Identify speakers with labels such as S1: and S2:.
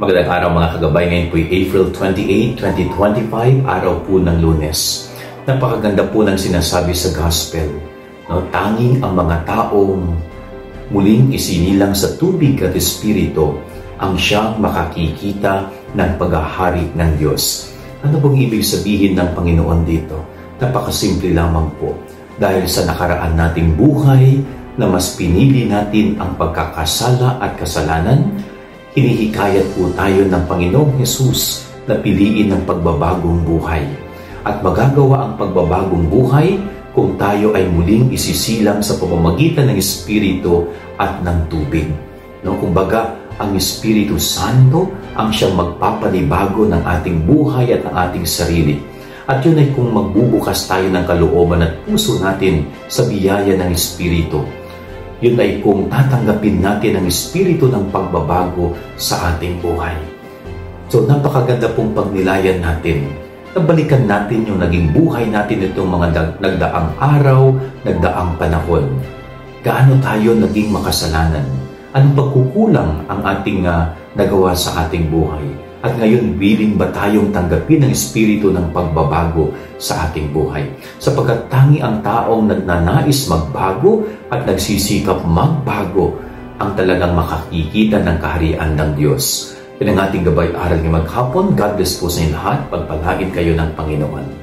S1: Magandang araw mga kagabay. Ngayon po ay April 28, 2025, araw po ng Lunes. Napakaganda po ng sinasabi sa Gospel. No? Tanging ang mga taong muling isinilang sa tubig at Espiritu ang siyang makakikita ng paghahari ng Diyos. Ano bang ibig sabihin ng Panginoon dito? Napakasimple lamang po. Dahil sa nakaraan nating buhay na mas pinili natin ang pagkakasala at kasalanan, hinihikayat po tayo ng Panginoong Hesus na piliin ang pagbabagong buhay. At magagawa ang pagbabagong buhay kung tayo ay muling isisilang sa pamamagitan ng Espiritu at ng tubig. No, kumbaga, ang Espiritu Santo ang siyang magpapanibago ng ating buhay at ng ating sarili. At yun ay kung magbubukas tayo ng kalooban at puso natin sa biyaya ng Espiritu. Yun ay kung tatanggapin natin ang Espiritu ng pagbabago sa ating buhay. So napakaganda pong pagnilayan natin. Nabalikan natin yung naging buhay natin itong mga nagdaang araw, nagdaang panahon. Gaano tayo naging makasalanan? Anong pagkukulang ang ating nagawa sa ating buhay? At ngayon, willing ba tayong tanggapin ang Espiritu ng pagbabago sa ating buhay? Sapagkat tangi ang taong nagnanais magbago at nagsisikap magbago ang talagang makakikita ng kaharian ng Diyos. Yan ang ating gabay aral ng maghapon. God bless po sa inyo lahat. Pagpalain kayo ng Panginoon.